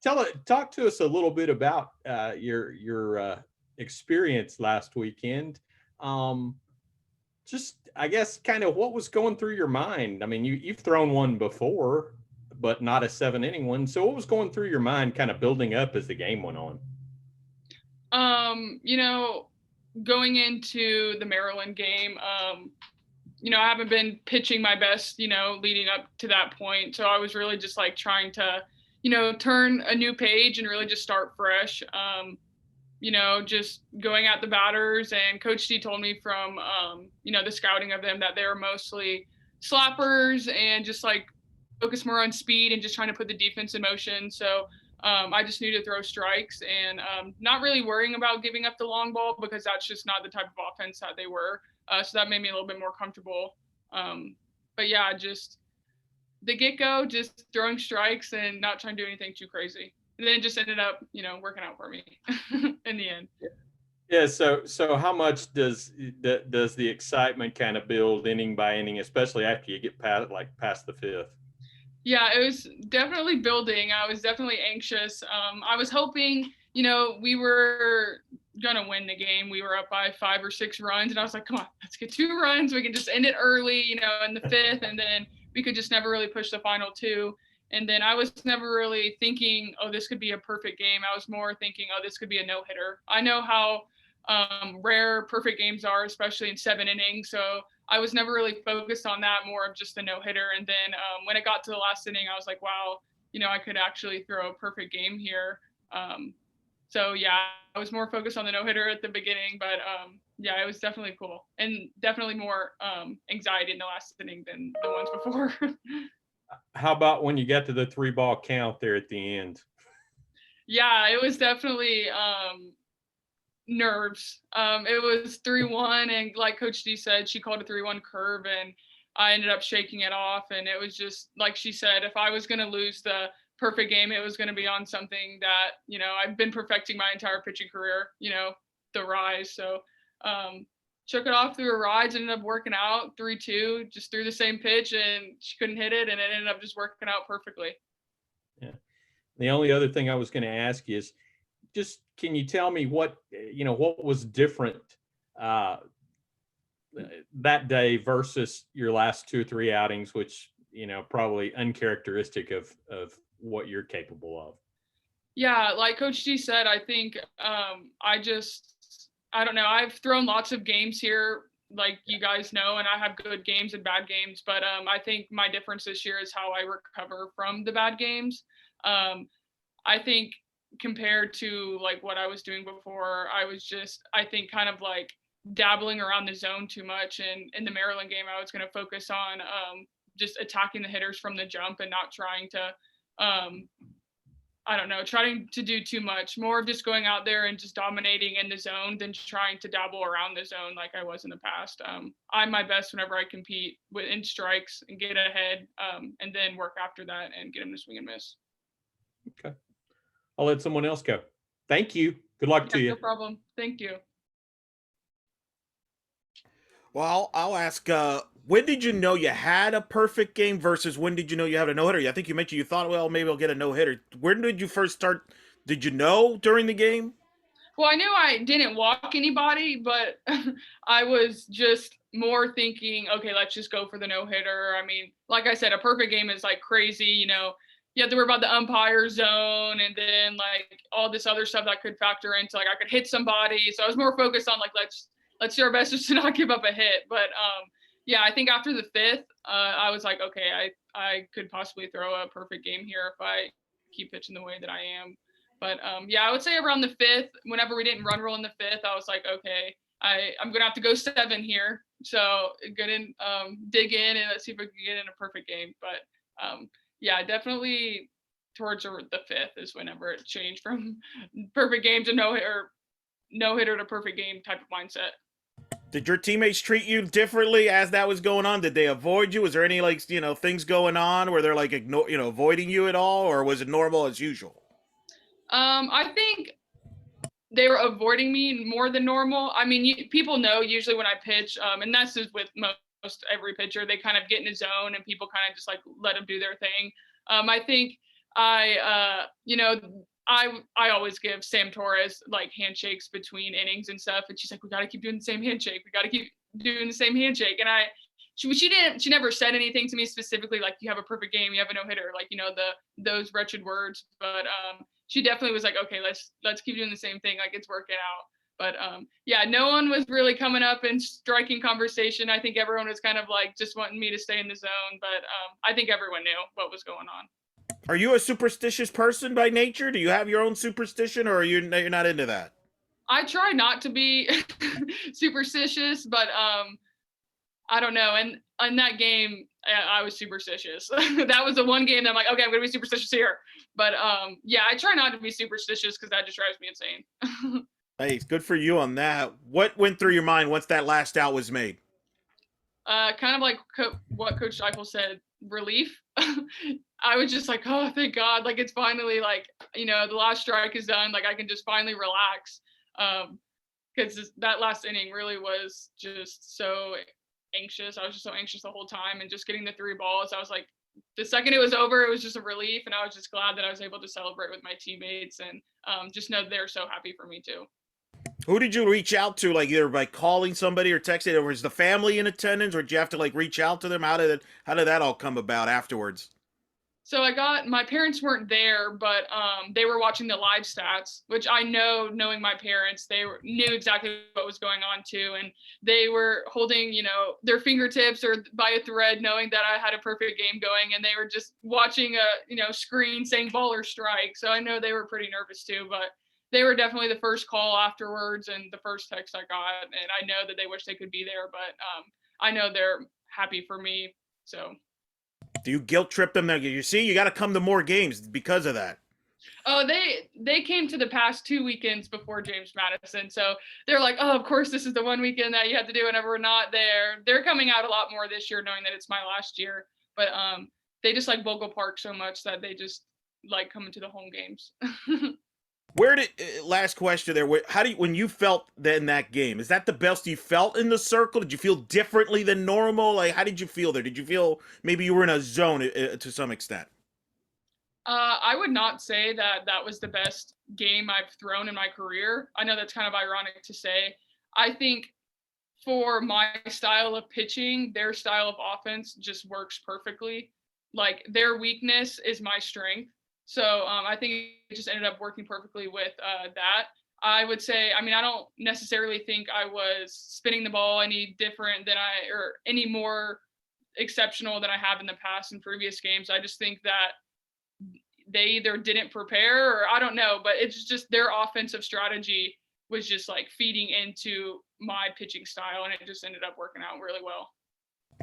Talk to us a little bit about your experience last weekend. Um, just I guess kind of what was going through your mind. I mean, you've thrown one before, but not a 7 inning one. So what was going through your mind, kind of building up as the game went on? You know, going into the Maryland game, I haven't been pitching my best, leading up to that point. So I was really just like trying to, turn a new page and really just start fresh. Just going at the batters. And Coach D told me from, the scouting of them that they were mostly slappers and just like focus more on speed and just trying to put the defense in motion. So I just knew to throw strikes and not really worrying about giving up the long ball because that's just not the type of offense that they were. So that made me a little bit more comfortable. But yeah, just the get-go, just throwing strikes and not trying to do anything too crazy. And then it just ended up, working out for me in the end. Yeah. So how much does the excitement kind of build inning by inning, especially after you get past the fifth? Yeah, it was definitely building. I was definitely anxious. I was hoping, we were gonna win the game. We were up by 5 or 6 runs, and I was like, "Come on, let's get 2 runs. We can just end it early, in the fifth, and then we could just never really push the final two." And then I was never really thinking, "Oh, this could be a perfect game." I was more thinking, "Oh, this could be a no hitter." I know how rare perfect games are, especially in 7 innings. So I was never really focused on that, more of just a no hitter. And then when it got to the last inning, I was like, wow, I could actually throw a perfect game here. So yeah, I was more focused on the no hitter at the beginning, but yeah, it was definitely cool and definitely more anxiety in the last inning than the ones before. How about when you got to the 3-ball count there at the end? Yeah, it was definitely nerves. It was 3-1, and like Coach D said, she called a 3-1 curve, and I ended up shaking it off. And it was just like she said, if I was going to lose the perfect game, it was going to be on something that I've been perfecting my entire pitching career. The rise. So shook it off through a rise, ended up working out 3-2, just threw the same pitch, and she couldn't hit it, and it ended up just working out perfectly. Yeah. The only other thing I was going to ask you is, just can you tell me what was different uh, that day versus your last 2 or 3 outings, which probably uncharacteristic of what you're capable of? Yeah, like Coach G said, I think I don't know. I've thrown lots of games here, like you guys know, and I have good games and bad games. But I think my difference this year is how I recover from the bad games. Um, I think compared to like what I was doing before, I think kind of like dabbling around the zone too much. And in the Maryland game, I was going to focus on just attacking the hitters from the jump and not trying to, I don't know, trying to do too much. More of just going out there and just dominating in the zone than trying to dabble around the zone like I was in the past. I'm my best whenever I compete in strikes and get ahead, and then work after that and get them to swing and miss. Okay. I'll let someone else go. Thank you. Good luck Yeah, to you. no problem. Thank you. Well, I'll ask. When did you know you had a perfect game versus when did you know you had a no hitter? I think you mentioned you thought, well, maybe I'll get a no hitter. When did you first start? Did you know during the game? Well, I knew I didn't walk anybody, but I was just more thinking, okay, let's just go for the no hitter. I mean, like I said, a perfect game is like crazy. You have to worry about the umpire zone and then like all this other stuff that could factor into like I could hit somebody. So I was more focused on like let's do our best just to not give up a hit. But yeah, I think after the fifth, I was like, okay, I could possibly throw a perfect game here if I keep pitching the way that I am. But yeah, I would say around the fifth, whenever we didn't run roll in the fifth, I was like, okay, I'm gonna have to go 7 here. So good in dig in and let's see if we can get in a perfect game. But yeah, definitely towards the fifth is whenever it changed from perfect game to no hitter to perfect game type of mindset. Did your teammates treat you differently as that was going on? Did they avoid you? Was there any like things going on where they're like avoiding you at all, or was it normal as usual? I think they were avoiding me more than normal. I mean, people know usually when I pitch, and that's just with most every pitcher, they kind of get in a zone and people kind of just like let them do their thing. I think I always give Sam Torres like handshakes between innings and stuff, and she's like, "We got to keep doing the same handshake. We got to keep doing the same handshake." And she never said anything to me specifically like, "You have a perfect game, you have a no hitter," like those wretched words. But she definitely was like, "Okay, let's keep doing the same thing. Like it's working out." But yeah, no one was really coming up and striking conversation. I think everyone was kind of like just wanting me to stay in the zone. But I think everyone knew what was going on. Are you a superstitious person by nature? Do you have your own superstition, or you're not into that? I try not to be superstitious, but I don't know. And in that game, I was superstitious. That was the one game that I'm like, okay, I'm gonna be superstitious here. But yeah, I try not to be superstitious because that just drives me insane. Hey, good for you on that. What went through your mind once that last out was made? Kind of like what Coach Steifel said, relief. I was just like, oh, thank God. Like, it's finally like, the last strike is done. Like, I can just finally relax. Because that last inning really was just so anxious. I was just so anxious the whole time, and just getting the 3 balls. I was like, the second it was over, it was just a relief. And I was just glad that I was able to celebrate with my teammates and just know they're so happy for me too. Who did you reach out to, like either by calling somebody or texting, or was the family in attendance, or did you have to like reach out to them? How did that all come about afterwards? So my parents weren't there, but they were watching the live stats, which I know, knowing my parents, knew exactly what was going on too. And they were holding, their fingertips or by a thread, knowing that I had a perfect game going, and they were just watching a, screen saying ball or strike. So I know they were pretty nervous too, but they were definitely the first call afterwards and the first text I got. And I know that they wish they could be there, but I know they're happy for me. So. Do you guilt trip them? You see, you got to come to more games because of that. Oh, they came to the past 2 weekends before James Madison, so they're like, oh, of course this is the one weekend that you have to do whenever we're not there. They're coming out a lot more this year, knowing that it's my last year. But they just like Vogel Park so much that they just like coming to the home games. Where did last question there? How do you, when you felt in that game? Is that the best you felt in the circle? Did you feel differently than normal? Like, how did you feel there? Did you feel maybe you were in a zone to some extent? I would not say that was the best game I've thrown in my career. I know that's kind of ironic to say. I think for my style of pitching, their style of offense just works perfectly. Like their weakness is my strength. So I think it just ended up working perfectly with that. I would say, I don't necessarily think I was spinning the ball any different or any more exceptional than I have in the past in previous games. I just think that they either didn't prepare or I don't know, but it's just their offensive strategy was just like feeding into my pitching style, and it just ended up working out really well.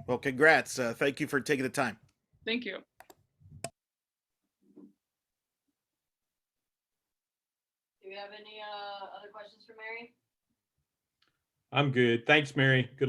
Well, congrats. Thank you for taking the time. Thank you. Do we have any other questions for Mary? I'm good. Thanks, Mary. Good